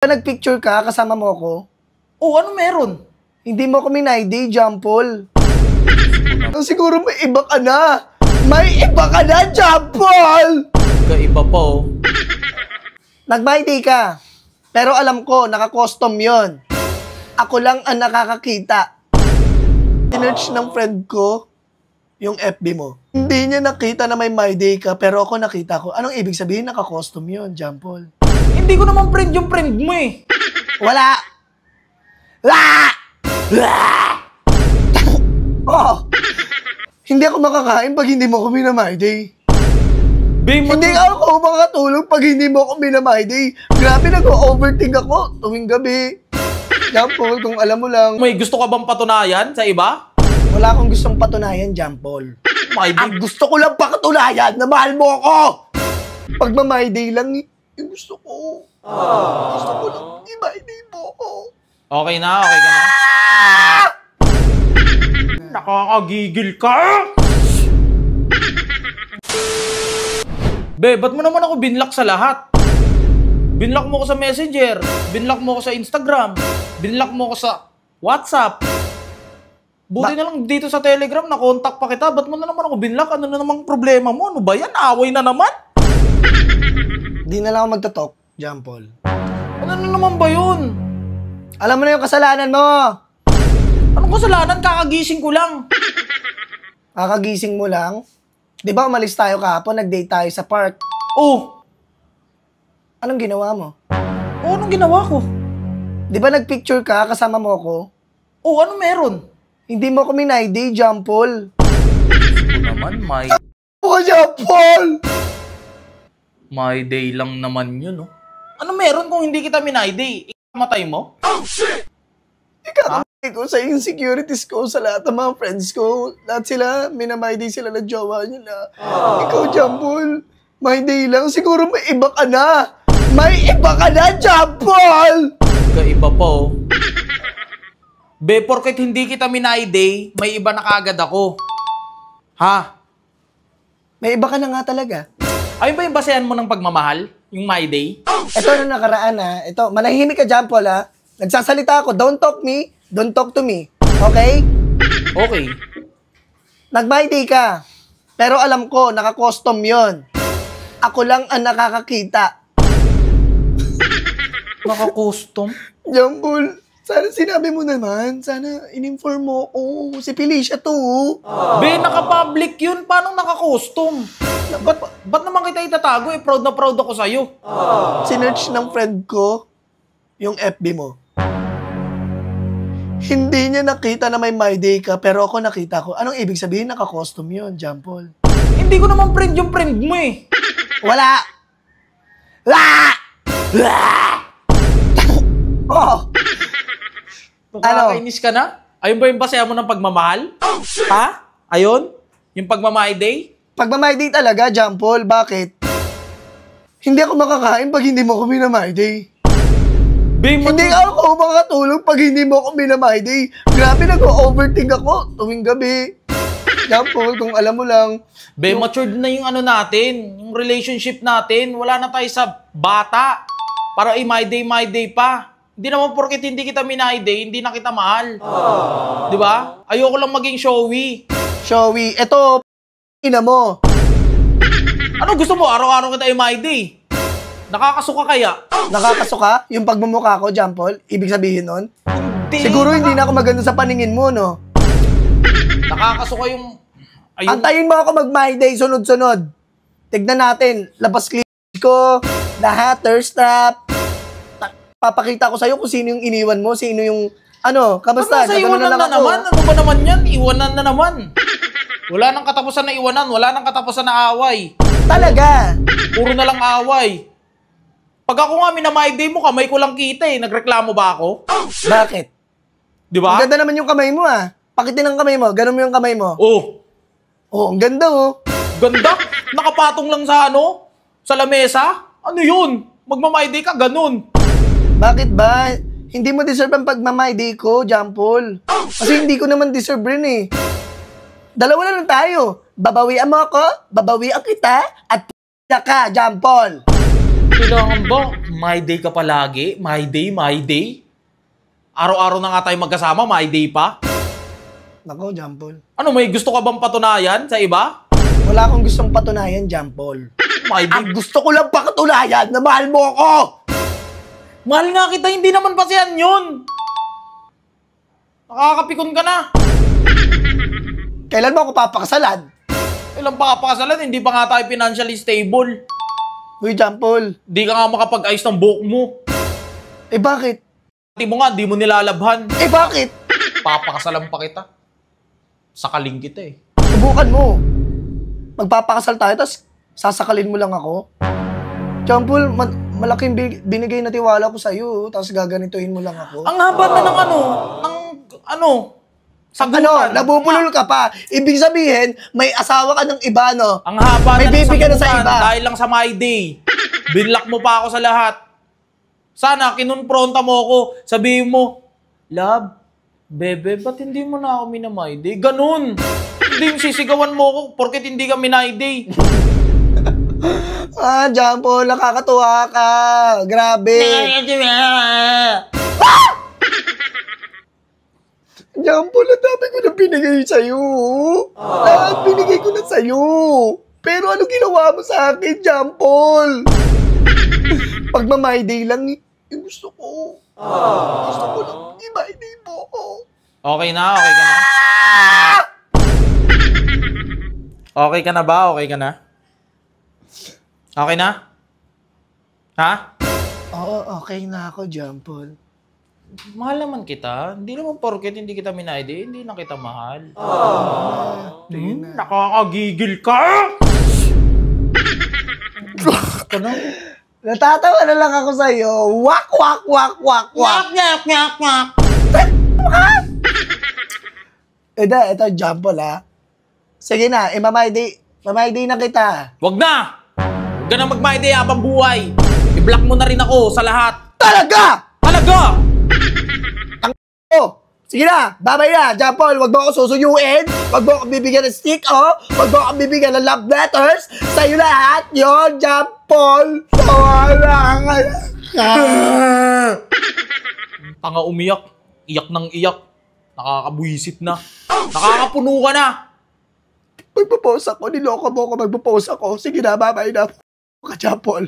Nagpicture ka, kasama mo ko? Oh, ano meron? Hindi mo ko minayday, Jampol. Siguro may iba ka na. May iba ka na, Jampol! Kaiba pa oh. Nag-myday ka. Pero alam ko, naka-custom yon. Ako lang ang nakakakita. Sinerch ng friend ko yung FB mo. Hindi niya nakita na may myday ka, pero ako nakita ko. Anong ibig sabihin? Naka-custom yon, Jampol. Hindi ko naman friend yung friend mo eh. Wala! Oh! Hindi ako makakain pag hindi mo ko minamyday. Hindi ako makatulog pag hindi mo ko minamyday. Grabe, nag-overthink ako tuwing gabi. Jampol, kung alam mo lang. May gusto ka bang patunayan sa iba? Wala akong gustong patunayan, Jampol. Ang gusto ko lang pakatunayan na mahal mo ako! Pag ma-myday lang, yung gusto ko. Gusto ko lang, i-myday mo ako. Okay na, okay ka na? Nakakagigil ka! Be, ba't mo naman ako binlock sa lahat? Binlock mo ko sa Messenger, binlock mo ko sa Instagram, binlock mo ko sa WhatsApp. Buti na lang dito sa Telegram, na-contact pa kita. Ba't mo na naman ako binlock? Ano na namang problema mo? Ano ba yan? Away na naman? Di na lang ako magtatalk, Jampol. Ano na naman ba yun? Alam mo na yung kasalanan mo. Anong kasalanan? Kakagising ko lang. Kakagising mo lang? Di ba umalis tayo kahapon, nag-date tayo sa park? Oh. Anong ginawa mo? Oh, anong ginawa ko? Di ba nagpicture ka, kasama mo ko? Oh, ano meron? Hindi mo ko minayday, Jampol. Ano naman, Jampol! My day lang naman yun, no? Ano meron kung hindi kita minayday? Ikamatay mo? Oh, shit! Ikakamay ko sa insecurities ko, sa lahat ng mga friends ko. Lahat sila, minamyday sila na jowa nila. Ikaw, Jampol, my day lang. Siguro may iba ka na. May iba ka na, Jampol! Kaiba pa, oh. Be, porket hindi kita minayday, may iba na kaagad ako. Ha? May iba ka na nga talaga. Ayun ba yung basehan mo ng pagmamahal? Yung my day? Ito na nakaraan ha. Ito, manahimik ka, Jampol ha. Nagsasalita ako. Don't talk me. Don't talk to me. Okay? Okay. Nag-my day ka. Pero alam ko, naka-custom yon. Ako lang ang nakakakita. Naka-custom? Jampol, sana sinabi mo naman. Sana in-inform mo. Oh, si Felicia to. Be, naka-public yun. Paano naka-custom? Ba't naman kita itatago? Proud na proud ako sa'yo. Sinerch ng friend ko yung FB mo. Hindi niya nakita na may my day ka, pero ako nakita ko. Anong ibig sabihin? Naka-custom yun, Jampol. Hindi ko naman friend yung friend mo eh. Wala! Oh! Nakakainis ka na? Ayun ba yung basehan mo ng pagmamahal? Ha? Ayun? Yung pagmamay day? Pagmamay day talaga, Jampol. Bakit? Hindi ako makakain pag hindi mo ko minamay day. Hindi ako makatulog pag hindi mo ko minamyday. Grabe, nag-overthink ako tuwing gabi. Jampol, kung alam mo lang. Be, matured na yung ano natin, yung relationship natin. Wala na tayo sa bata. Para my day pa. Hindi naman porket hindi kita minayday, hindi na kita mahal. Di ba? Ayoko lang maging showy. Showy. Ito, ina mo. Ano gusto mo? Araw-araw kita my day. Nakakasuka kaya? Nakakasuka? Yung pagmumukha ko, Jampol? Ibig sabihin nun? Hindi. Siguro hindi na ako maganda sa paningin mo, no? Nakakasuka yung... Ayun. Antayin mo ako mag-my day, sunod-sunod. Tignan natin, labas cleavage ko, lahat, thirst trap. Papakita ko sa'yo kung sino yung iniwan mo, sino yung... Ano, kamusta? Sa iwanan na naman? Ano ba naman yan? Iwanan na naman. Wala nang katapusan na iwanan, wala nang katapusan na away. Talaga? Puro na lang away. Pag ako nga minamay day mo, kamay ko lang kita eh. Nagreklamo ba ako? Bakit? Di ba? Ang ganda naman yung kamay mo ah. Pakitin ang kamay mo. Ganun mo yung kamay mo. Oh. Oh, ang ganda oh. Ganda? Nakapatong lang sa ano? Sa lamesa? Ano yun? Magmamay day ka, ganun. Bakit ba? Hindi mo deserve ang pagmamay day ko, Jampol. Kasi hindi ko naman deserve rin eh. Dalawa na lang tayo. Babawian mo ako, babawian kita, at ka, Jampol. Kailangan ba? My day ka palagi? My day, my day? Araw-araw na nga tayo magkasama, my day pa? Nako, Jampol. Ano, may gusto ka bang patunayan sa iba? Wala akong gustong patunayan, Jampol. My day. Ang gusto ko lang pakatunayan na mahal mo ako! Mahal nga kita, hindi naman pasiyan yun. Nakakapikon ka na. Kailan mo ako papakasalan? Ilang pakapakasalan, hindi pa nga tayo financially stable. Uy, Jampol. Di ka nga makapag-ayos ng buhok mo. Eh bakit? Pati mo nga, di mo nilalabhan. Eh bakit? Papakasalan pa kita. Sakaling kita eh. Subukan mo. Magpapakasal tayo, tapos sasakalin mo lang ako. Jampol, malaking binigay na tiwala ko sa'yo, tapos gaganituhin mo lang ako. Ang haba na ng sagutan. Nabubulol ka pa. Ibig sabihin, may asawa ka ng iba, no? Ang haba May na ng baby ka na sa sagutan iba. dahil lang sa my day. Binlock mo pa ako sa lahat. Sana, kinonfronta mo ako. Sabihin mo, love, bebe, ba't hindi mo na ako minamay day? Ganun. Hindi yung sisigawan mo ako porket hindi ka minay day. Jampol, nakakatuwa ka. Grabe. Jampol, ang dami ko na binigay sa'yo. Lahat binigay ko na sa'yo. Pero ano ginawa mo sa akin, Jampol? Pagma-my day lang, gusto ko. Gusto ko lang i-my day mo ako. Okay na? Okay ka na? Okay ka na ba? Okay ka na? Okay na? Ha? Oo, okay na ako, Jampol. Mahal naman kita. Hindi naman porket hindi kita minayde, hindi na kita mahal. Nakakagigil ka! Ka na? Natatawa na lang ako sa'yo. Wak, wak, wak, wak, wak. Nyak, nyak, nyak! Ito, Jampol, ha? Sige na, mamay day na kita. Wag na! Huwag ka na mag-my-day habang buhay. I-block mo na rin ako sa lahat. Talaga! Talaga! Oh, sige na, babay na, Jampol, wag mo ako susuyuin, wag mo ako bibigyan ng stick, wag mo ako bibigyan ng love letters, sa'yo lahat, yon, Jampol, tawala ka. Tanga umiyak, iyak ng iyak, nakakabwisit na, nakakapuno ka na. Magpo-post ako, niloko mo ako, magpo-post ako, sige na, babay na, ka, Jampol.